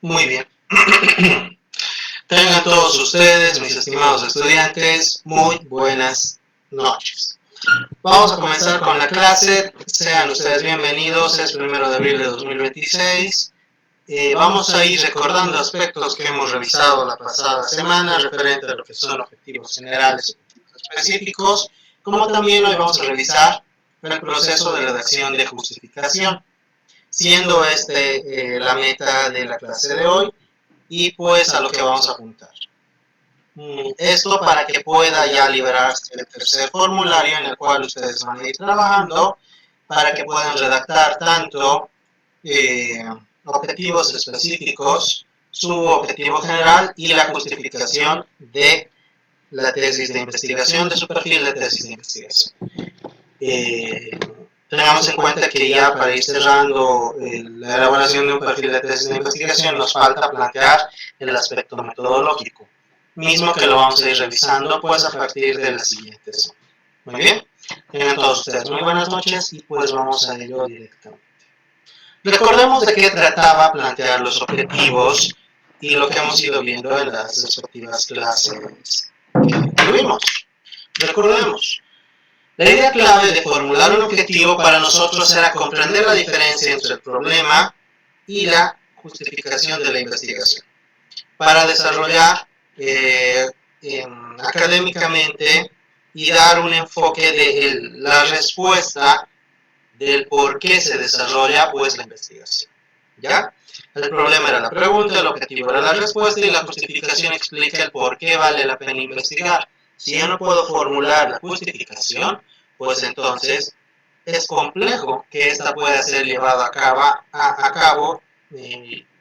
Muy bien. Tengan todos ustedes, mis estimados estudiantes, muy buenas noches. Vamos a comenzar con la clase. Sean ustedes bienvenidos. Es 1 de abril de 2026. Vamos a ir recordando aspectos que hemos revisado la pasada semana referente a lo que son objetivos generales y objetivos específicos, como también hoy vamos a revisar el proceso de redacción de justificación, siendo la meta de la clase de hoy y pues a lo que vamos a apuntar. Esto para que pueda ya liberarse el tercer formulario en el cual ustedes van a ir trabajando para que puedan redactar tanto objetivos específicos, su objetivo general y la justificación de la tesis de investigación, de su perfil de tesis de investigación. Tengamos en cuenta que ya para ir cerrando la elaboración de un perfil de tesis de investigación nos falta plantear el aspecto metodológico, mismo que lo vamos a ir revisando pues a partir de la siguiente semana. Muy bien, tengan todos ustedes muy buenas noches y pues vamos a ello directamente. Recordemos de qué trataba plantear los objetivos y lo que hemos ido viendo en las respectivas clases que tuvimos. Recordemos. La idea clave de formular un objetivo para nosotros era comprender la diferencia entre el problema y la justificación de la investigación, para desarrollar académicamente y dar un enfoque de la respuesta del por qué se desarrolla pues la investigación. ¿Ya? El problema era la pregunta, el objetivo era la respuesta y la justificación explica el por qué vale la pena investigar. Si yo no puedo formular la justificación, pues entonces es complejo que esta pueda ser llevada a cabo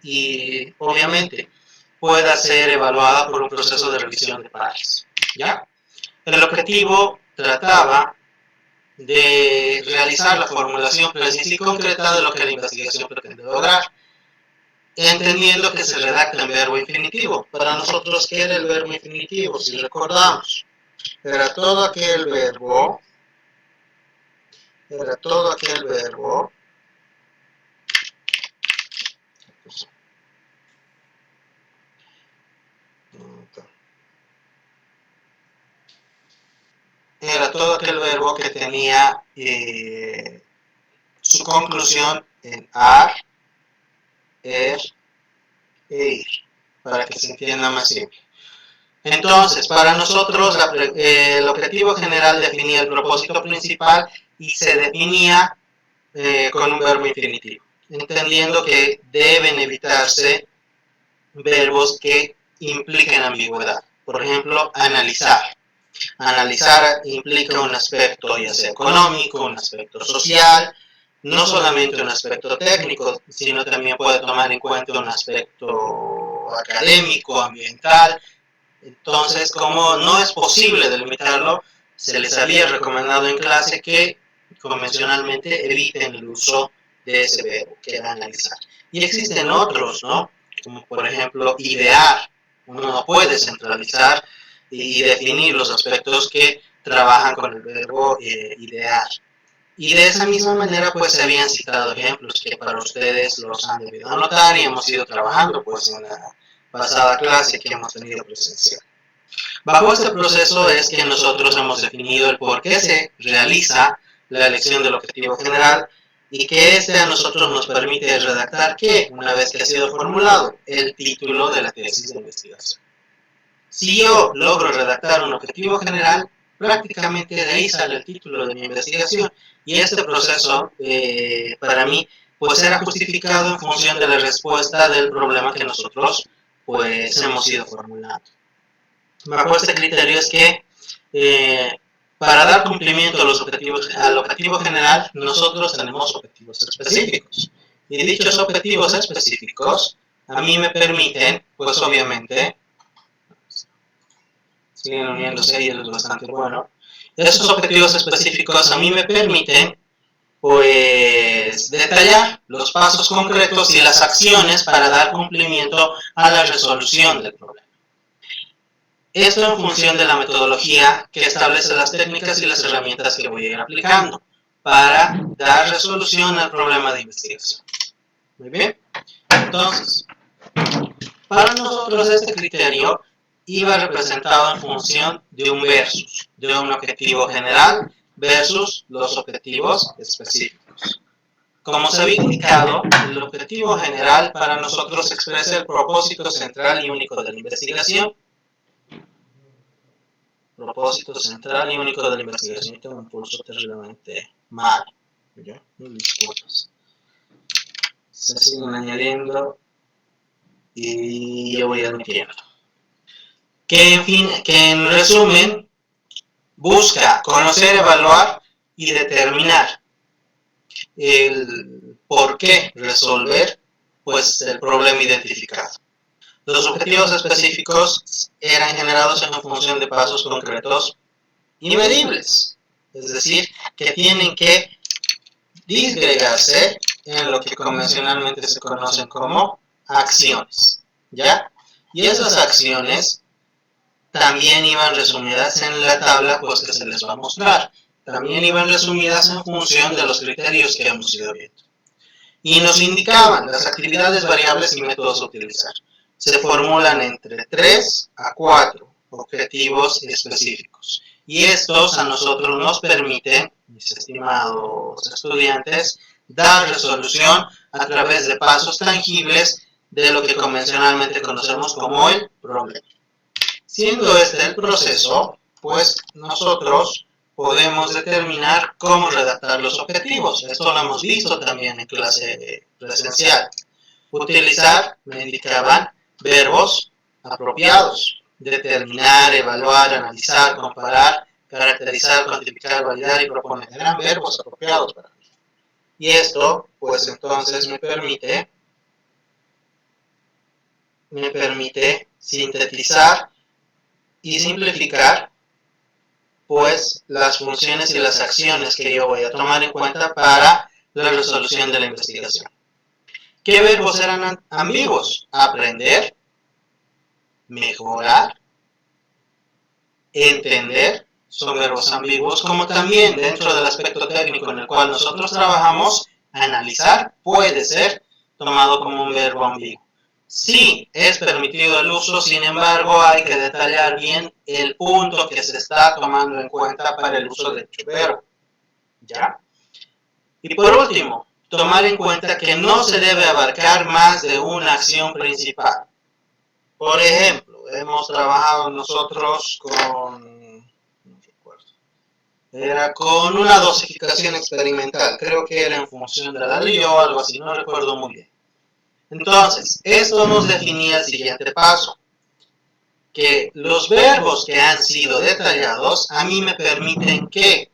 y obviamente pueda ser evaluada por un proceso de revisión de pares. ¿Ya? El objetivo trataba de realizar la formulación precisa y concreta de lo que la investigación pretende lograr, entendiendo que se redacta en verbo infinitivo. Para nosotros, ¿qué era el verbo infinitivo? Si recordamos, era todo aquel verbo que tenía su conclusión en ar, er e ir, para que se entienda más simple. Entonces, para nosotros el objetivo general definía el propósito principal y se definía con un verbo infinitivo, entendiendo que deben evitarse verbos que impliquen ambigüedad. Por ejemplo, analizar. Analizar implica un aspecto ya sea económico, un aspecto social, no solamente un aspecto técnico, sino también puede tomar en cuenta un aspecto académico, ambiental. Entonces, como no es posible delimitarlo, se les había recomendado en clase que convencionalmente eviten el uso de ese verbo, que era analizar. Y existen otros, ¿no? Como por ejemplo, idear. Uno no puede centralizar y definir los aspectos que trabajan con el verbo idear. Y de esa misma manera, pues se habían citado ejemplos que para ustedes los han debido anotar y hemos ido trabajando pues en la pasada clase que hemos tenido presencial. Bajo este proceso es que nosotros hemos definido el por qué se realiza la elección del objetivo general y que este a nosotros nos permite redactar que, una vez que ha sido formulado, el título de la tesis de investigación. Si yo logro redactar un objetivo general, prácticamente de ahí sale el título de mi investigación y este proceso para mí pues era justificado en función de la respuesta del problema que nosotros pues hemos ido formulando. Bajo este criterio es que para dar cumplimiento a al objetivo general nosotros tenemos objetivos específicos y dichos objetivos específicos a mí me permiten pues obviamente siguen uniéndose y es bastante bueno. Esos objetivos específicos a mí me permiten pues detallar los pasos concretos y las acciones para dar cumplimiento a la resolución del problema. Esto en función de la metodología que establece las técnicas y las herramientas que voy a ir aplicando para dar resolución al problema de investigación. Muy bien. Entonces, Para nosotros este criterio iba representado en función de un versus, de un objetivo general versus los objetivos específicos. Como se había indicado, el objetivo general para nosotros expresa el propósito central y único de la investigación. Propósito central y único de la investigación. Yo tengo un pulso terriblemente mal. ¿Ya? Mil disculpas. Se siguen añadiendo y yo voy admitiendo. Que en resumen busca conocer, evaluar y determinar el por qué resolver pues el problema identificado. Los objetivos específicos eran generados en función de pasos concretos y medibles, es decir, que tienen que disgregarse en lo que convencionalmente se conocen como acciones, ¿ya? Y esas acciones también iban resumidas en la tabla pues que se les va a mostrar. También iban resumidas en función de los criterios que hemos ido viendo. Y nos indicaban las actividades variables y métodos a utilizar. Se formulan entre 3 a 4 objetivos específicos. Y estos a nosotros nos permiten, mis estimados estudiantes, dar resolución a través de pasos tangibles de lo que convencionalmente conocemos como el problema. Siendo este el proceso, pues nosotros podemos determinar cómo redactar los objetivos. Esto lo hemos visto también en clase presencial. Utilizar, me indicaban, verbos apropiados. Determinar, evaluar, analizar, comparar, caracterizar, cuantificar, validar y proponer. Eran verbos apropiados para mí. Y esto, pues entonces me permite sintetizar y simplificar pues las funciones y las acciones que yo voy a tomar en cuenta para la resolución de la investigación. ¿Qué verbos eran ambiguos? Aprender, mejorar, entender, son verbos ambiguos, como también dentro del aspecto técnico en el cual nosotros trabajamos, analizar puede ser tomado como un verbo ambiguo. Sí, es permitido el uso, sin embargo, hay que detallar bien el punto que se está tomando en cuenta para el uso de dicho verbo. ¿Ya? Y por último, tomar en cuenta que no se debe abarcar más de una acción principal. Por ejemplo, hemos trabajado nosotros con una dosificación experimental, creo que era en función de la ley o algo así, no recuerdo muy bien. Entonces, esto nos definía el siguiente paso, que los verbos que han sido detallados a mí me permiten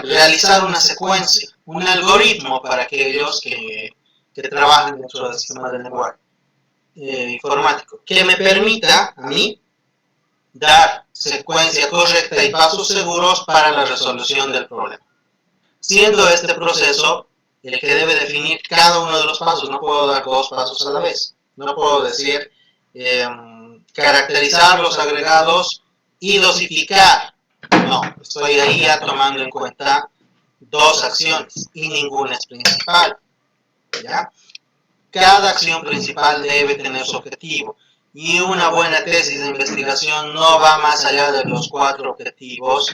realizar una secuencia, un algoritmo para aquellos que trabajan dentro del sistema de lenguaje informático, que me permita a mí dar secuencia correcta y pasos seguros para la resolución del problema. Siendo este proceso el que debe definir cada uno de los pasos, no puedo dar 2 pasos a la vez, no puedo decir caracterizar los agregados y dosificar, no, estoy ahí ya tomando en cuenta 2 acciones y ninguna es principal, ¿ya? Cada acción principal debe tener su objetivo y una buena tesis de investigación no va más allá de los 4 objetivos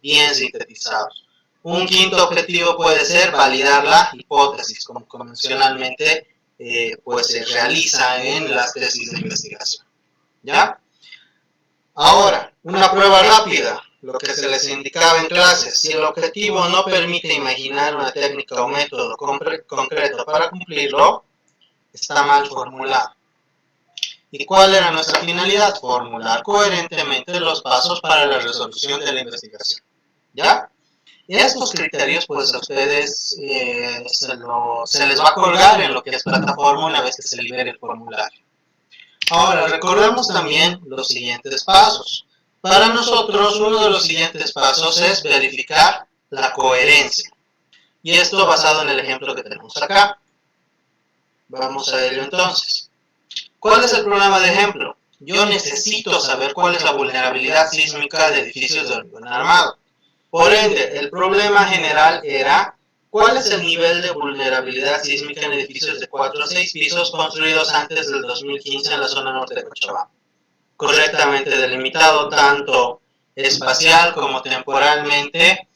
bien sintetizados. Un quinto objetivo puede ser validar la hipótesis, como convencionalmente pues se realiza en las tesis de investigación. ¿Ya? Ahora, una prueba rápida, lo que se les indicaba en clases. Si el objetivo no permite imaginar una técnica o método concreto para cumplirlo, está mal formulado. ¿Y cuál era nuestra finalidad? Formular coherentemente los pasos para la resolución de la investigación. ¿Ya? Y estos criterios, pues a ustedes se les va a colgar en lo que es plataforma una vez que se libere el formulario. Ahora, recordemos también los siguientes pasos. Para nosotros, uno de los siguientes pasos es verificar la coherencia. Y esto basado en el ejemplo que tenemos acá. Vamos a ello entonces. ¿Cuál es el problema de ejemplo? Yo necesito saber cuál es la vulnerabilidad sísmica de edificios de hormigón armado. Por ende, el problema general era ¿Cuál es el nivel de vulnerabilidad sísmica en edificios de 4 a 6 pisos construidos antes del 2015 en la zona norte de Cochabamba? Correctamente delimitado tanto espacial como temporalmente,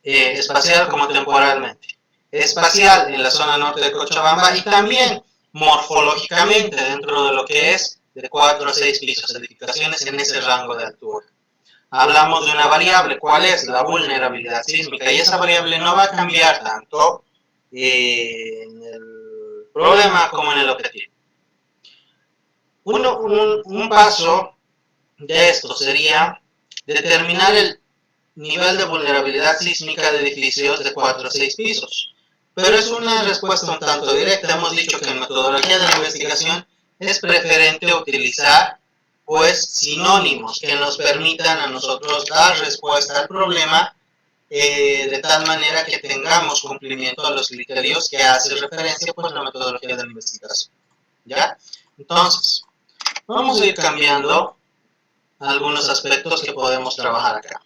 espacial en la zona norte de Cochabamba y también morfológicamente dentro de lo que es de 4 a 6 pisos, edificaciones en ese rango de altura. Hablamos de una variable, ¿cuál es? La vulnerabilidad sísmica, y esa variable no va a cambiar tanto en el problema como en el objetivo. Un paso de esto sería determinar el nivel de vulnerabilidad sísmica de edificios de 4 a 6 pisos. Pero es una respuesta un tanto directa. Hemos dicho que en metodología de la investigación es preferente utilizar pues sinónimos que nos permitan a nosotros dar respuesta al problema de tal manera que tengamos cumplimiento a los criterios que hace referencia pues la metodología de la investigación. ¿Ya? Entonces, vamos a ir cambiando algunos aspectos que podemos trabajar acá.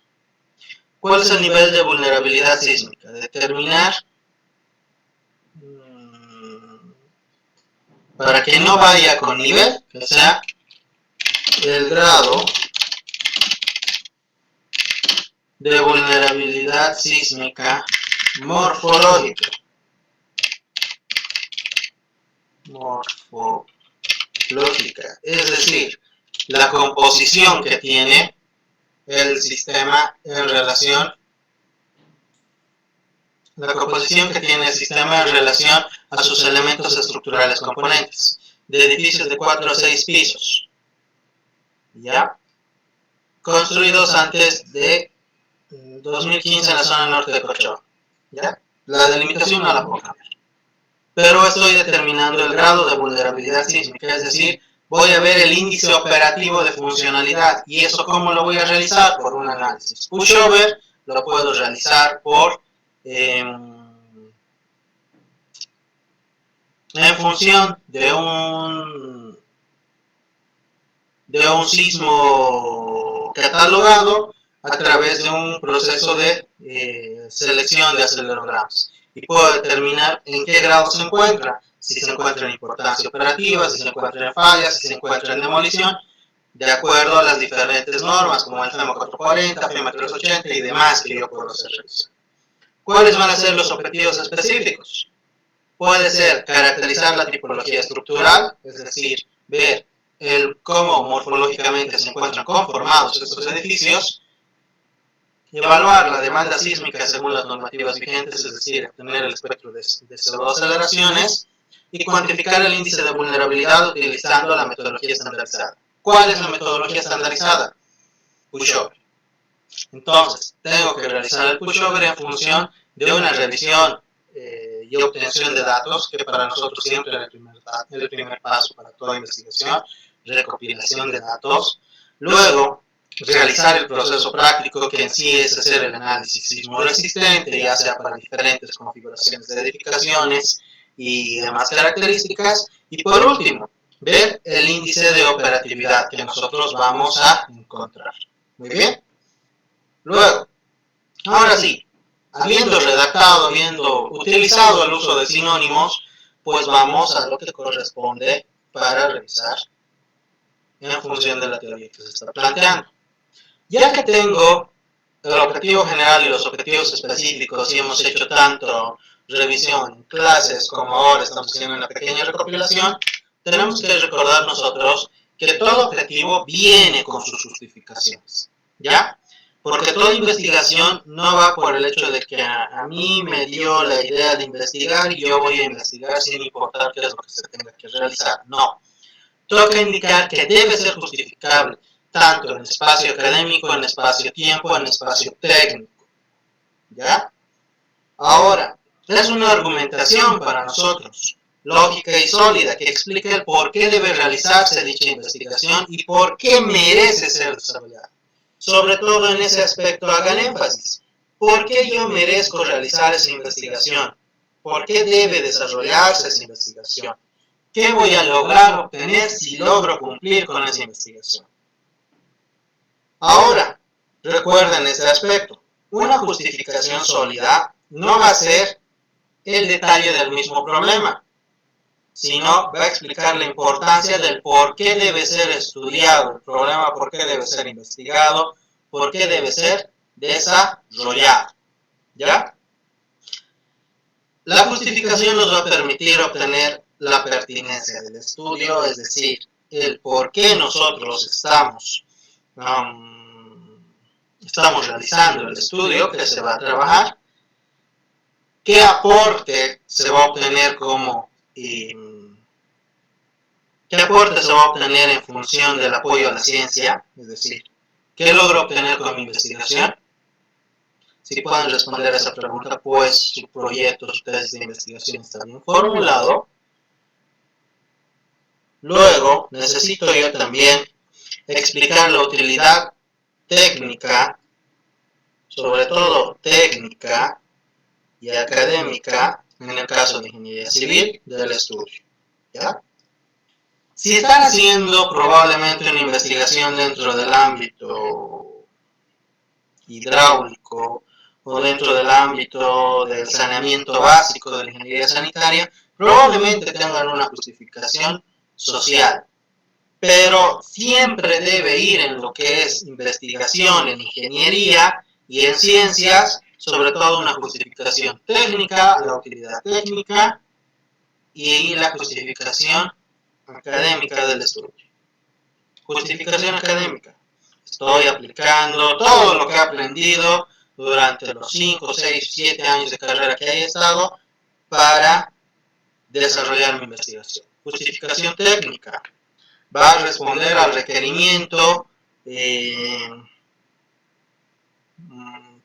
¿Cuál es el nivel de vulnerabilidad sísmica? Determinar para que no vaya con nivel, que sea el grado de vulnerabilidad sísmica morfológica. Es decir, la composición que tiene el sistema en relación a sus elementos estructurales componentes de edificios de 4 a 6 pisos, ¿ya? Construidos antes de 2015 en la zona norte de Cochabamba, ¿ya? La delimitación no la puedo cambiar, pero estoy determinando el grado de vulnerabilidad sísmica, es decir, voy a ver el índice operativo de funcionalidad. ¿Y eso cómo lo voy a realizar? Por un análisis pushover. Lo puedo realizar por en función de un sismo catalogado a través de un proceso de selección de acelerogramas. Y puedo determinar en qué grado se encuentra, si se encuentra en importancia operativa, si se encuentra en fallas, si se encuentra en demolición, de acuerdo a las diferentes normas, como el FEMA 440, FEMA 380 y demás que yo puedo hacer revisión. ¿Cuáles van a ser los objetivos específicos? Puede ser caracterizar la tipología estructural, es decir, ver cómo morfológicamente se encuentran conformados estos edificios, evaluar la demanda sísmica según las normativas vigentes, es decir, obtener el espectro de pseudoaceleraciones, y cuantificar el índice de vulnerabilidad utilizando la metodología estandarizada. ¿Cuál es la metodología estandarizada? Pushover. Entonces, tengo que realizar el pushover en función de una revisión y obtención de datos, que para nosotros siempre es el primer paso para toda investigación, recopilación de datos. Luego, realizar el proceso práctico, que en sí es hacer el análisis sismo resistente, ya sea para diferentes configuraciones de edificaciones y demás características. Y por último, ver el índice de operatividad que nosotros vamos a encontrar. Muy bien. Luego, ahora sí, habiendo redactado, habiendo utilizado el uso de sinónimos, pues vamos a lo que corresponde para revisar en función de la teoría que se está planteando. Ya que tengo el objetivo general y los objetivos específicos y hemos hecho tanto revisión en clases como ahora estamos haciendo una pequeña recopilación, tenemos que recordar nosotros que todo objetivo viene con sus justificaciones, ¿ya? Porque toda investigación no va por el hecho de que a mí me dio la idea de investigar y yo voy a investigar sin importar qué es lo que se tenga que realizar. No. Toca indicar que debe ser justificable, tanto en espacio académico, en espacio-tiempo, en espacio técnico. ¿Ya? Ahora, es una argumentación para nosotros, lógica y sólida, que explique el por qué debe realizarse dicha investigación y por qué merece ser desarrollada. Sobre todo en ese aspecto hagan énfasis. ¿Por qué yo merezco realizar esa investigación? ¿Por qué debe desarrollarse esa investigación? ¿Qué voy a lograr obtener si logro cumplir con esa investigación? Ahora, recuerden este aspecto. Una justificación sólida no va a ser el detalle del mismo problema, sino va a explicar la importancia del por qué debe ser estudiado el problema, por qué debe ser investigado, por qué debe ser desarrollado. ¿Ya? La justificación nos va a permitir obtener la pertinencia del estudio, es decir, el por qué nosotros estamos realizando el estudio que se va a trabajar, qué aporte se va a obtener qué aporte se va a obtener en función del apoyo a la ciencia, es decir, qué logro obtener con mi investigación. Si pueden responder a esa pregunta, pues su proyecto, su tesis de investigación está bien formulado. Luego, necesito yo también explicar la utilidad técnica, sobre todo técnica y académica, en el caso de ingeniería civil, del estudio. ¿Ya? Si están haciendo probablemente una investigación dentro del ámbito hidráulico o dentro del ámbito del saneamiento básico de la ingeniería sanitaria, probablemente tengan una justificación social, pero siempre debe ir en lo que es investigación en ingeniería y en ciencias, sobre todo una justificación técnica, la utilidad técnica y la justificación académica del estudio. Justificación académica. Estoy aplicando todo lo que he aprendido durante los 5, 6, 7 años de carrera que he estado para desarrollar mi investigación. Justificación técnica. Va a responder al requerimiento,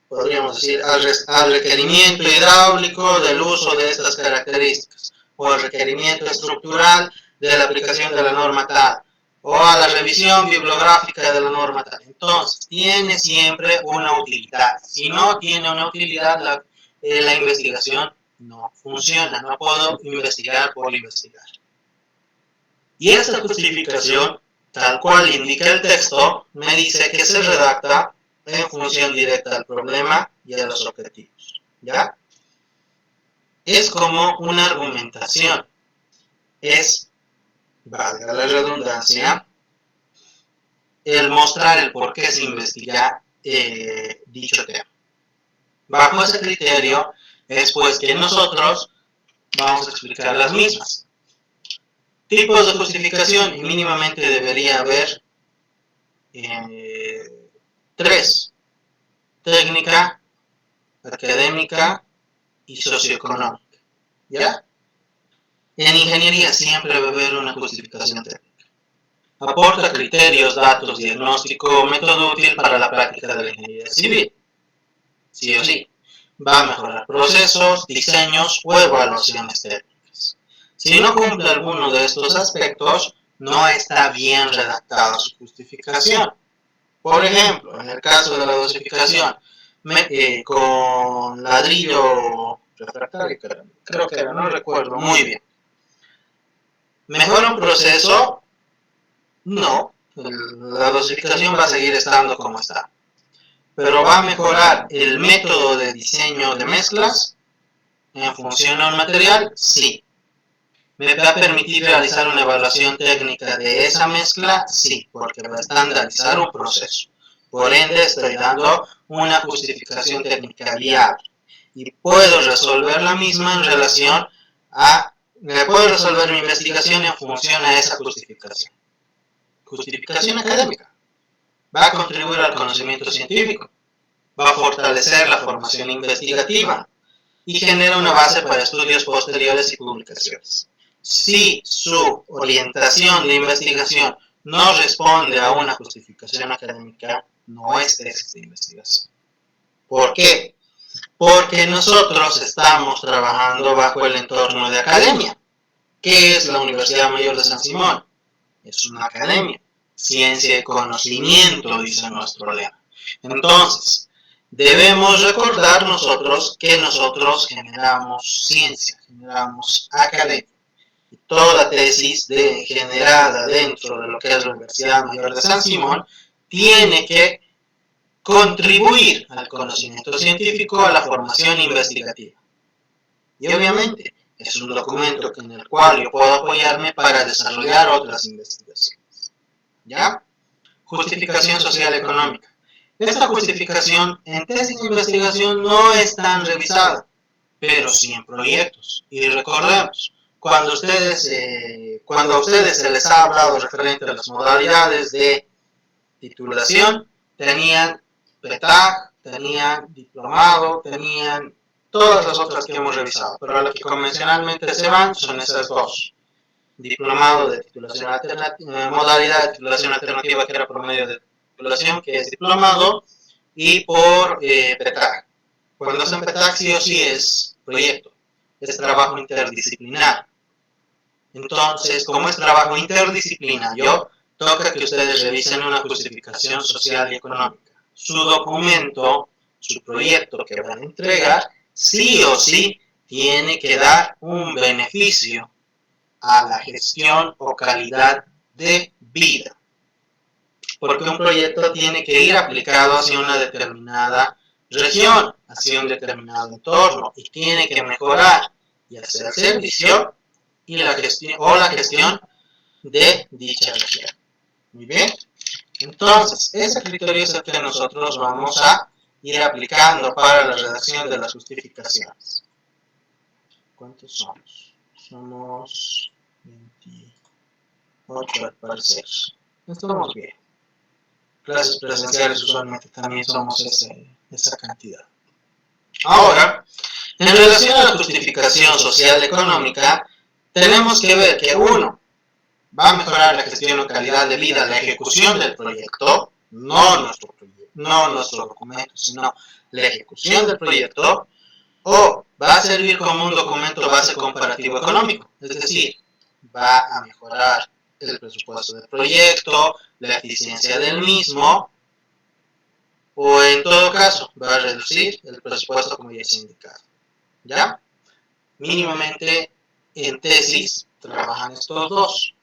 podríamos decir, al requerimiento hidráulico del uso de estas características, o al requerimiento estructural de la aplicación de la norma tal, o a la revisión bibliográfica de la norma tal. Entonces, tiene siempre una utilidad. Si no tiene una utilidad, la investigación no funciona. No puedo investigar por investigar. Y esta justificación, tal cual indica el texto, me dice que se redacta en función directa al problema y a los objetivos. ¿Ya? Es como una argumentación. Es, valga la redundancia, el mostrar el por qué se investiga dicho tema. Bajo ese criterio es pues que nosotros vamos a explicar las mismas. Tipos de justificación, y mínimamente debería haber 3. Técnica, académica y socioeconómica. ¿Ya? En ingeniería siempre va a haber una justificación técnica. Aporta criterios, datos, diagnóstico, método útil para la práctica de la ingeniería civil. Sí o sí. Va a mejorar procesos, diseños o evaluaciones técnicas. Si no cumple alguno de estos aspectos, no está bien redactada su justificación. Por ejemplo, en el caso de la dosificación, con ladrillo refractario, creo que era, no recuerdo muy bien. ¿Mejora un proceso? No, la dosificación va a seguir estando como está. Pero va a mejorar el método de diseño de mezclas en función a un material, sí. ¿Me va a permitir realizar una evaluación técnica de esa mezcla? Sí, porque va a estandarizar un proceso. Por ende, estoy dando una justificación técnica viable. Y puedo resolver la misma en relación puedo resolver mi investigación en función a esa justificación. Justificación académica. Va a contribuir al conocimiento científico. Va a fortalecer la formación investigativa. Y genera una base para estudios posteriores y publicaciones. Si su orientación de investigación no responde a una justificación académica, no es tesis de investigación. ¿Por qué? Porque nosotros estamos trabajando bajo el entorno de academia. ¿Qué es la Universidad Mayor de San Simón? Es una academia. Ciencia y conocimiento, dice nuestro lema. Entonces, debemos recordar nosotros que nosotros generamos ciencia, generamos academia. Y toda tesis generada dentro de lo que es la Universidad Mayor de San Simón tiene que contribuir al conocimiento científico, a la formación investigativa. Y obviamente es un documento en el cual yo puedo apoyarme para desarrollar otras investigaciones. ¿Ya? Justificación social económica. Esta justificación en tesis de investigación no es tan revisada, pero sí en proyectos. Y recordemos, cuando a ustedes se les ha hablado referente a las modalidades de titulación, tenían PETAG, tenían diplomado, tenían todas las otras que hemos revisado, pero las que convencionalmente se van son esas dos. Diplomado de titulación alternativa, modalidad de titulación alternativa que era por medio de titulación, que es diplomado, y por PETAG. Cuando hacen PETAG sí o sí es proyecto, es trabajo interdisciplinar. Entonces, como es trabajo interdisciplinario, toca que ustedes revisen una justificación social y económica. Su documento, su proyecto que van a entregar, sí o sí tiene que dar un beneficio a la gestión o calidad de vida. Porque un proyecto tiene que ir aplicado hacia una determinada región, hacia un determinado entorno, y tiene que mejorar y hacer el servicio y la gestión de dicha región. Muy bien. Entonces, ese criterio es el que nosotros vamos a ir aplicando para la redacción de las justificaciones. ¿Cuántos somos? Somos 28 al parecer. Estamos bien. Clases presenciales usualmente también somos esa cantidad. Ahora, en relación a la justificación social económica, tenemos que ver que uno va a mejorar la gestión o calidad de vida, la ejecución del proyecto, no nuestro documento, sino la ejecución del proyecto, o va a servir como un documento base comparativo económico, es decir, va a mejorar el presupuesto del proyecto, la eficiencia del mismo, o en todo caso, va a reducir el presupuesto como ya se ha indicado. ¿Ya? Mínimamente en tesis trabajan estos dos.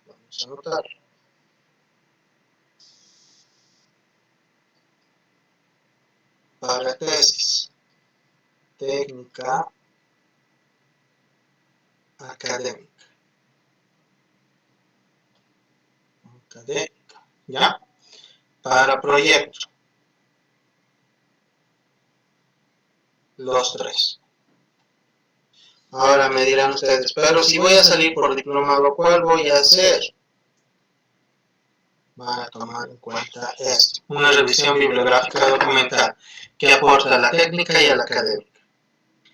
Vamos a anotar. Para tesis, técnica, académica. ¿Ya? Para proyecto, los tres. Ahora me dirán ustedes, pero si voy a salir por diplomado, ¿cuál voy a hacer? Van a tomar en cuenta esto. Una revisión bibliográfica documental que aporta a la técnica y a la académica.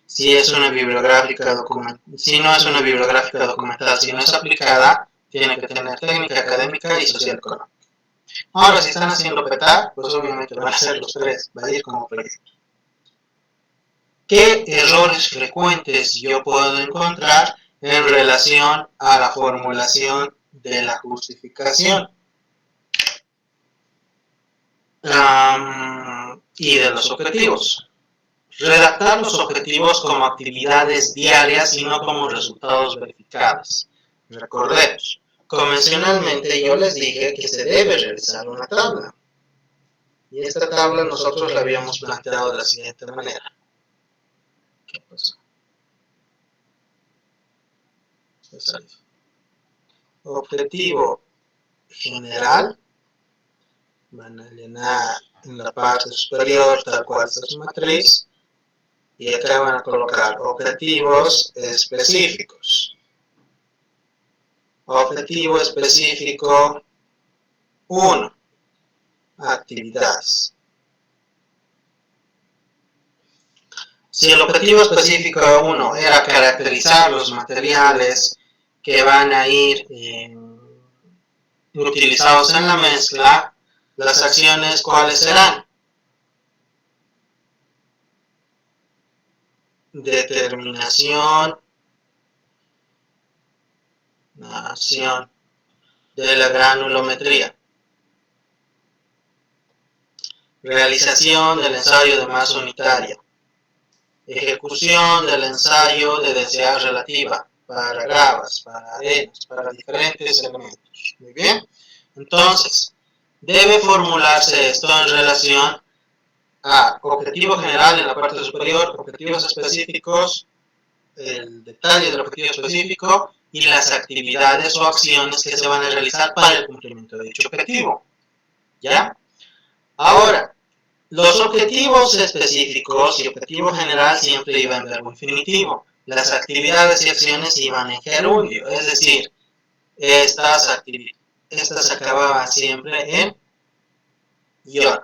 Si es una bibliográfica documental, si no es una bibliográfica documental, si no es aplicada, tiene que tener técnica académica y social económica. Ahora, si están haciendo PETAG, pues obviamente van a ser los tres, va a ir como proyecto. ¿Qué errores frecuentes yo puedo encontrar en relación a la formulación de la justificación? Y de los objetivos. Redactar los objetivos como actividades diarias y no como resultados verificados. Recordemos, convencionalmente yo les dije que se debe realizar una tabla. Y esta tabla nosotros la habíamos planteado de la siguiente manera. ¿Qué pasó? Objetivo general. Van a llenar en la parte superior tal cual está su matriz. Y acá van a colocar objetivos específicos. Objetivo específico 1. Actividades. Si el objetivo específico 1 era caracterizar los materiales que van a ir utilizados en la mezcla, las acciones ¿cuáles serán? Determinación de la granulometría, realización del ensayo de masa unitaria, ejecución del ensayo de densidad relativa para gravas, para arenas, para diferentes elementos. Muy bien. Entonces, debe formularse esto en relación a objetivo general en la parte superior, objetivos específicos el detalle del objetivo específico y las actividades o acciones que se van a realizar para el cumplimiento de dicho objetivo. ¿Ya? Ahora, los objetivos específicos y objetivo general siempre iban en verbo infinitivo. Las actividades y acciones iban en gerundio, es decir, estas acababan siempre en ion.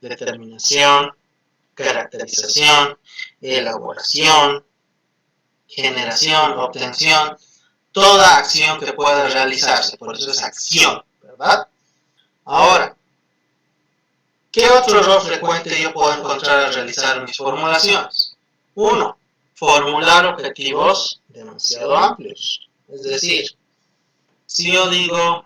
Determinación, caracterización, elaboración, generación, obtención, toda acción que pueda realizarse, por eso es acción, ¿verdad? Ahora, ¿qué otro error frecuente yo puedo encontrar al realizar mis formulaciones? 1. Formular objetivos demasiado amplios. Es decir, si yo digo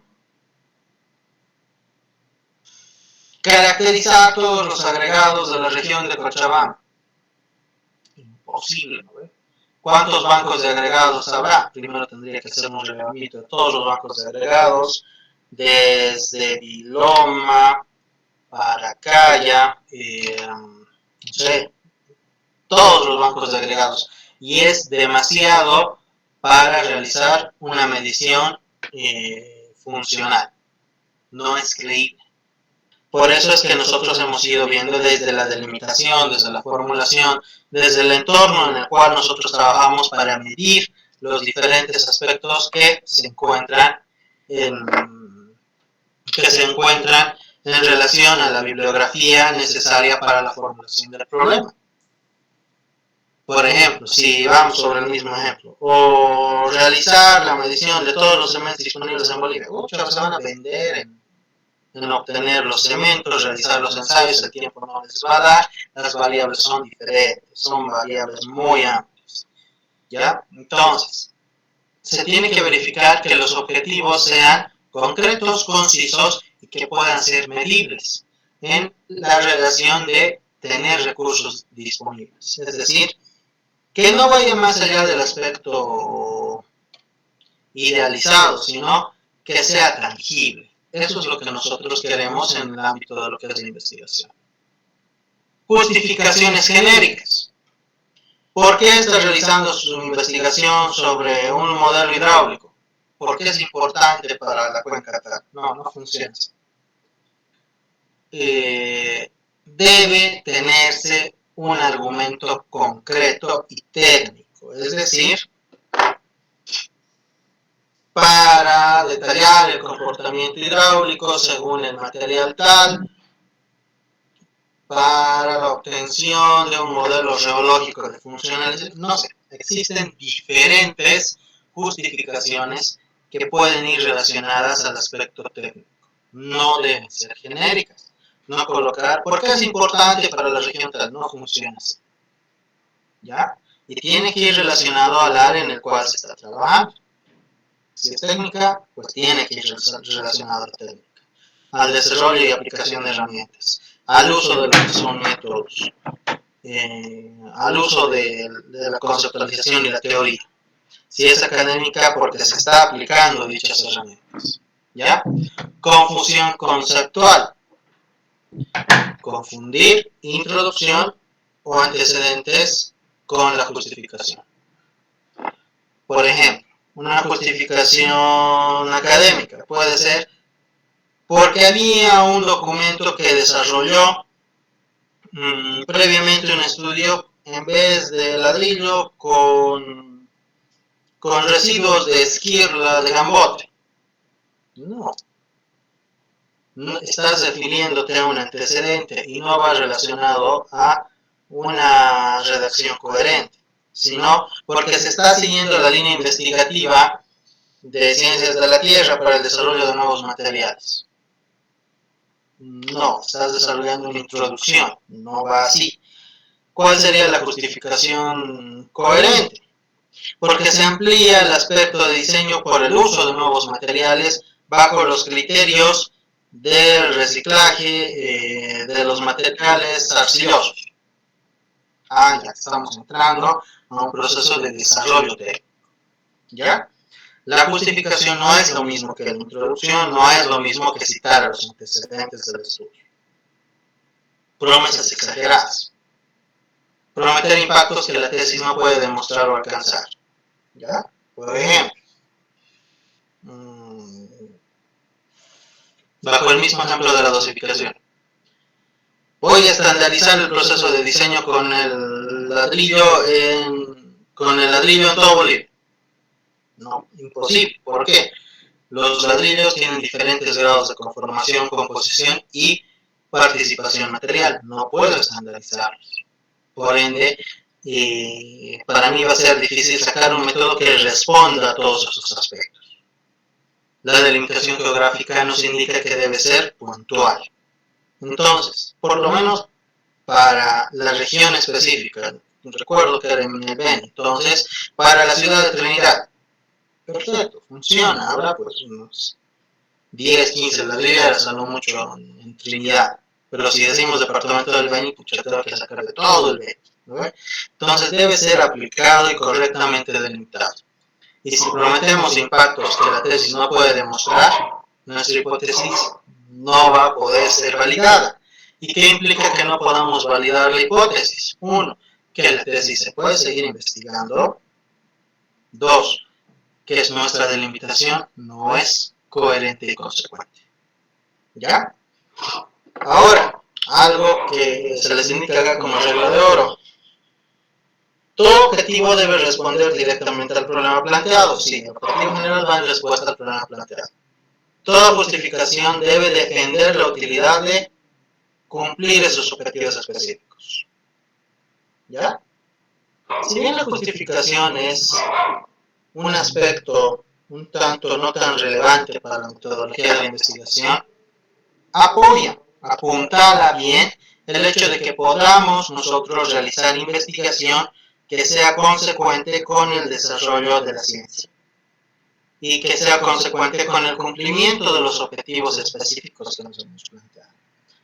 caracterizar todos los agregados de la región de Cochabamba, imposible, ¿no? ¿Cuántos bancos de agregados habrá? Primero tendría que hacer un relevamiento de todos los bancos de agregados, desde Viloma, Paracaya, no sé, todos los bancos de agregados. Y es demasiado para realizar una medición funcional. No es creíble. Por eso es que nosotros hemos ido viendo desde la delimitación, desde la formulación, desde el entorno en el cual nosotros trabajamos para medir los diferentes aspectos que se encuentran en relación a la bibliografía necesaria para la formulación del problema. Por ejemplo, si vamos sobre el mismo ejemplo, o realizar la medición de todos los cementos disponibles en Bolivia, muchos se van a vender en obtener los cementos, realizar los ensayos, el tiempo no les va a dar, las variables son diferentes, son variables muy amplias, ¿ya? Entonces, se tiene que verificar que los objetivos sean concretos, concisos y que puedan ser medibles en la relación de tener recursos disponibles. Es decir, que no vaya más allá del aspecto idealizado, sino que sea tangible. Eso es lo que nosotros queremos en el ámbito de lo que es la investigación. Justificaciones genéricas. ¿Por qué está realizando su investigación sobre un modelo hidráulico? ¿Por qué es importante para la cuenca tal? No funciona así. Debe tenerse un argumento concreto y técnico, es decir, para detallar el comportamiento hidráulico según el material tal, para la obtención de un modelo geológico de funcionalidad, no sé, existen diferentes justificaciones que pueden ir relacionadas al aspecto técnico, no deben ser genéricas, no colocar, porque es importante para la región tal, no funciona así, ¿ya? Y tiene que ir relacionado al área en el cual se está trabajando. Si es técnica, pues tiene que ir relacionado a la técnica, al desarrollo y aplicación de herramientas, al uso de lo que son métodos, al uso de la conceptualización y la teoría. Si es académica, porque se está aplicando dichas herramientas, ¿ya? Confusión conceptual. Confundir introducción o antecedentes con la justificación. Por ejemplo, una justificación académica puede ser porque había un documento que desarrolló previamente un estudio en vez de ladrillo con residuos de esquirla de gambote. No estás refiriéndote a un antecedente y no va relacionado a una redacción coherente, sino porque se está siguiendo la línea investigativa de ciencias de la Tierra para el desarrollo de nuevos materiales. No, estás desarrollando una introducción, no va así. ¿Cuál sería la justificación coherente? Porque se amplía el aspecto de diseño por el uso de nuevos materiales bajo los criterios del reciclaje de los materiales arcillosos. Ya estamos entrando a un proceso de desarrollo técnico. ¿Ya? La justificación no es lo mismo que la introducción, no es lo mismo que citar los antecedentes del estudio. Promesas exageradas. prometer impactos que la tesis no puede demostrar o alcanzar. ¿Ya? Por ejemplo, bajo el mismo ejemplo de la dosificación. Voy a estandarizar el proceso de diseño con el ladrillo en todo Bolivia. No, imposible. ¿Por qué? Los ladrillos tienen diferentes grados de conformación, composición y participación material. No puedo estandarizarlos. Por ende, para mí va a ser difícil sacar un método que responda a todos esos aspectos. La delimitación geográfica nos indica que debe ser puntual. Entonces, por lo menos para la región específica, recuerdo que era en el Beni, entonces, para la ciudad de Trinidad, perfecto, funciona, habrá pues unos 10, 15 ladrilleras, a lo mucho en Trinidad, pero si decimos departamento del Beni, pucha, tengo que sacar de todo el Beni, ¿no? Entonces debe ser aplicado y correctamente delimitado. Y si prometemos impactos que la tesis no puede demostrar, nuestra hipótesis no va a poder ser validada. ¿Y qué implica que no podamos validar la hipótesis? 1. Que la tesis se puede seguir investigando. 2. Que nuestra delimitación no es coherente y consecuente. ¿Ya? Ahora, algo que se les indica acá como regla de oro. Todo objetivo debe responder directamente al problema planteado. Sí, el objetivo general va en respuesta al problema planteado. Toda justificación debe defender la utilidad de cumplir esos objetivos específicos. ¿Ya? Si bien la justificación es un aspecto un tanto no tan relevante para la metodología de la investigación, apoya, apuntala bien el hecho de que podamos nosotros realizar investigación que sea consecuente con el desarrollo de la ciencia y que sea consecuente con el cumplimiento de los objetivos específicos que nos hemos planteado.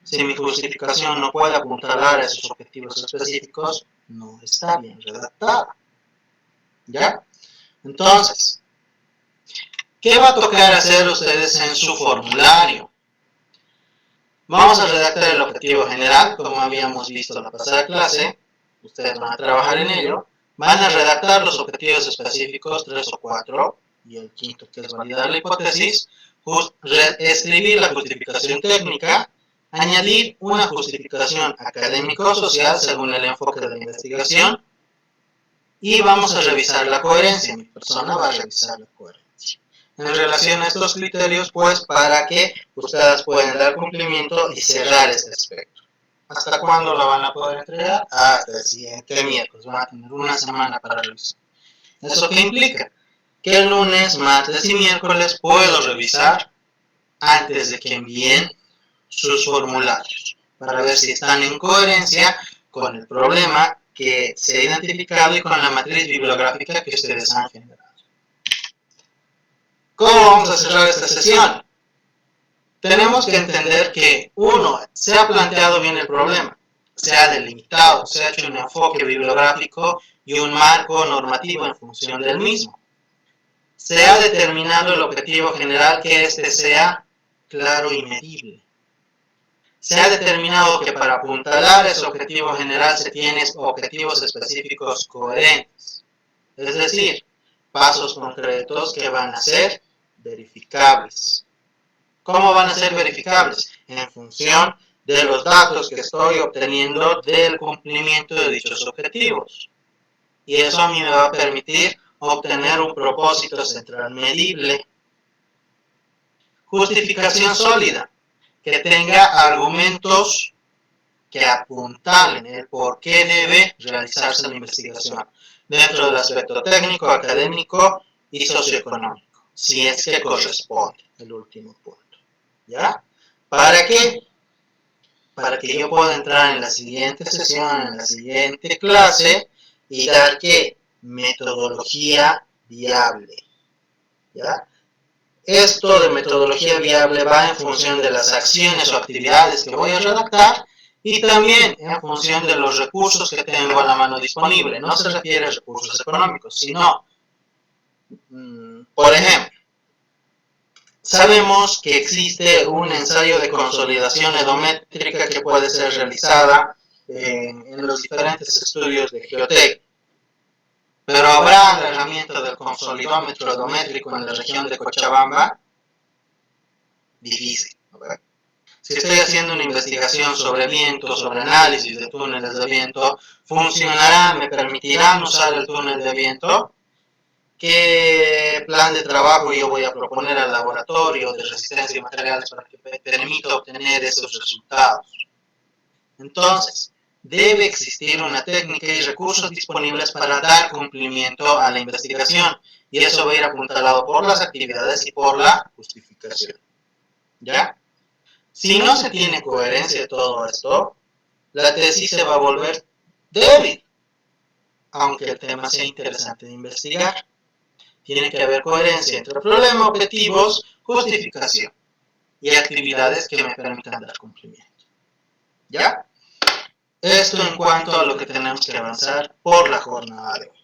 Si mi justificación no puede apuntalar a esos objetivos específicos, no está bien redactada. ¿Ya? Entonces, ¿qué va a tocar hacer ustedes en su formulario? Vamos a redactar el objetivo general, como habíamos visto en la pasada clase. Ustedes van a trabajar en ello. Van a redactar los objetivos específicos, 3 o 4, y el quinto, que es validar la hipótesis, escribir la justificación técnica, añadir una justificación académico-social según el enfoque de la investigación, y vamos a revisar la coherencia. Mi persona va a revisar la coherencia. En relación a estos criterios, pues, para que ustedes puedan dar cumplimiento y cerrar este aspecto. ¿Hasta cuándo lo van a poder entregar? Hasta el siguiente miércoles. Van a tener una semana para revisar. ¿Eso qué implica? Que el lunes, martes y miércoles puedo revisar antes de que envíen sus formularios, para ver si están en coherencia con el problema que se ha identificado y con la matriz bibliográfica que ustedes han generado. ¿Cómo vamos a cerrar esta sesión? Tenemos que entender que, 1, se ha planteado bien el problema, se ha delimitado, se ha hecho un enfoque bibliográfico y un marco normativo en función del mismo. Se ha determinado el objetivo general, que este sea claro y medible. Se ha determinado que para apuntalar ese objetivo general se tienen objetivos específicos coherentes, es decir, pasos concretos que van a ser verificables. ¿Cómo van a ser verificables? En función de los datos que estoy obteniendo del cumplimiento de dichos objetivos. Y eso a mí me va a permitir obtener un propósito central medible. Justificación sólida, que tenga argumentos que apuntalen el por qué debe realizarse la investigación dentro del aspecto técnico, académico y socioeconómico, si es que corresponde el último punto. ¿Ya? ¿Para qué? Para que yo pueda entrar en la siguiente sesión, en la siguiente clase, y dar ¿qué? Metodología viable. ¿Ya? Esto de metodología viable va en función de las acciones o actividades que voy a redactar y también en función de los recursos que tengo a la mano disponible. No se refiere a recursos económicos, sino, por ejemplo, sabemos que existe un ensayo de consolidación edométrica que puede ser realizada en los diferentes estudios de geotec. Pero habrá la herramienta del consolidómetro odométrico en la región de Cochabamba. Difícil. ¿Verdad? Si estoy haciendo una investigación sobre viento, sobre análisis de túneles de viento, ¿funcionará, me permitirán usar el túnel de viento? ¿Qué plan de trabajo yo voy a proponer al laboratorio de resistencia de materiales para que me permita obtener esos resultados? Entonces, debe existir una técnica y recursos disponibles para dar cumplimiento a la investigación, y eso va a ir apuntalado por las actividades y por la justificación. ¿Ya? Si no se tiene coherencia de todo esto, la tesis se va a volver débil, aunque el tema sea interesante de investigar. Tiene que haber coherencia entre problema, objetivos, justificación y actividades que me permitan dar cumplimiento. ¿Ya? Esto en cuanto a lo que tenemos que avanzar por la jornada de hoy.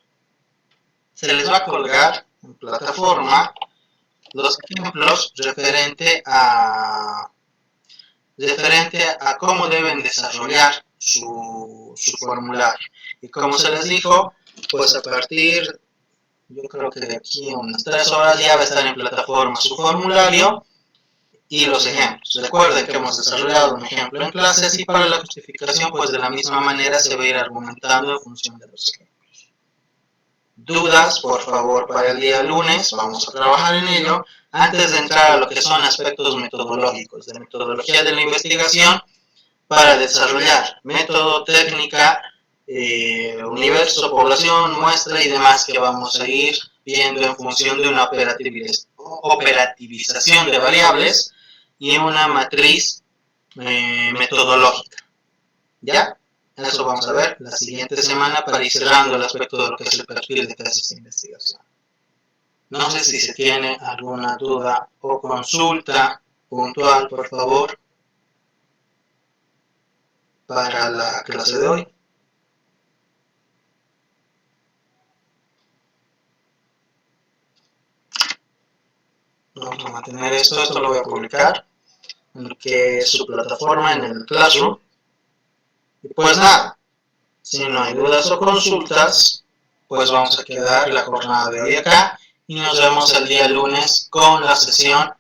Se les va a colgar en plataforma los ejemplos referente a cómo deben desarrollar su formulario. Y como se les dijo, pues a partir, yo creo que de aquí a unas 3 horas ya va a estar en plataforma su formulario y los ejemplos. Recuerden que hemos desarrollado un ejemplo en clases y para la justificación, pues de la misma manera se va a ir argumentando en función de los ejemplos. Dudas, por favor, para el día lunes, vamos a trabajar en ello. Antes de entrar a lo que son aspectos metodológicos, de metodología de la investigación, para desarrollar método, técnica, universo, población, muestra y demás que vamos a ir viendo en función de una operativización de variables y una matriz metodológica. ¿Ya? Eso vamos a ver la siguiente semana para ir cerrando el aspecto de lo que es el perfil de tesis de investigación. No sé si se tiene alguna duda o consulta puntual, por favor, para la clase de hoy. Vamos a mantener esto lo voy a publicar en que es su plataforma en el Classroom. Y pues nada, si no hay dudas o consultas, pues vamos a quedar la jornada de hoy acá y nos vemos el día lunes con la sesión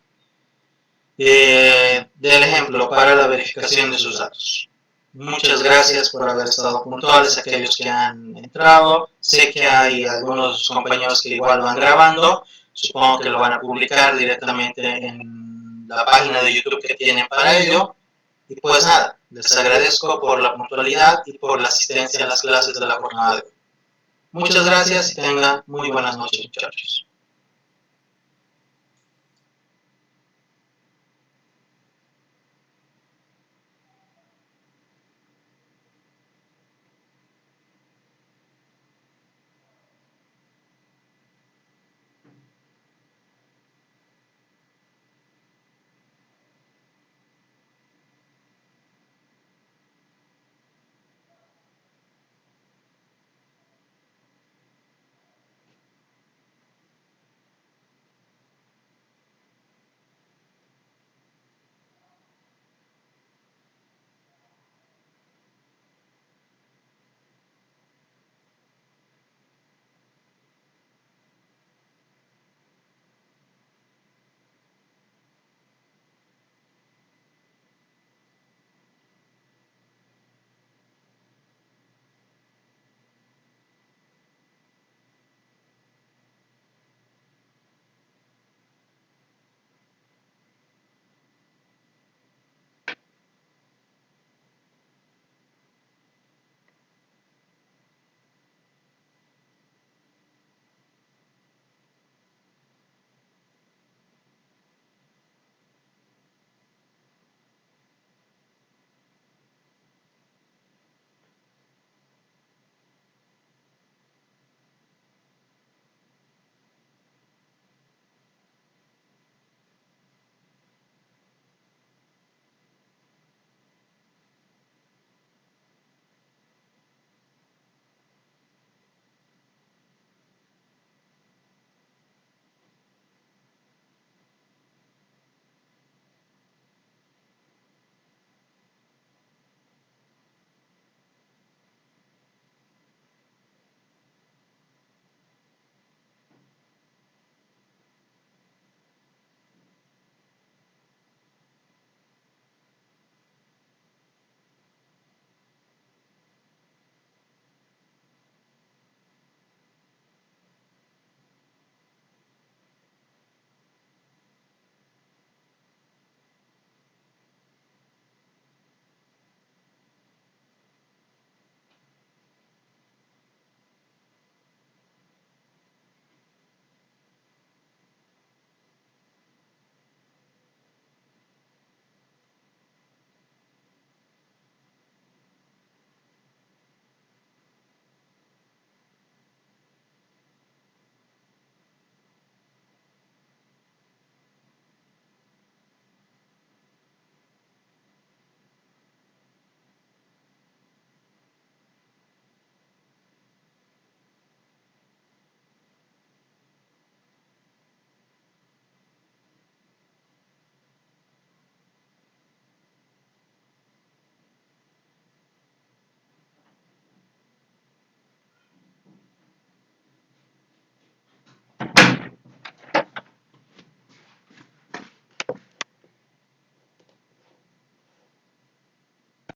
del ejemplo para la verificación de sus datos. Muchas gracias por haber estado puntuales, aquellos que han entrado. Sé que hay algunos compañeros que igual van grabando, supongo que lo van a publicar directamente en la página de YouTube que tienen para ello. Y pues nada, les agradezco por la puntualidad y por la asistencia a las clases de la jornada de hoy. Muchas gracias y tengan muy buenas noches, muchachos.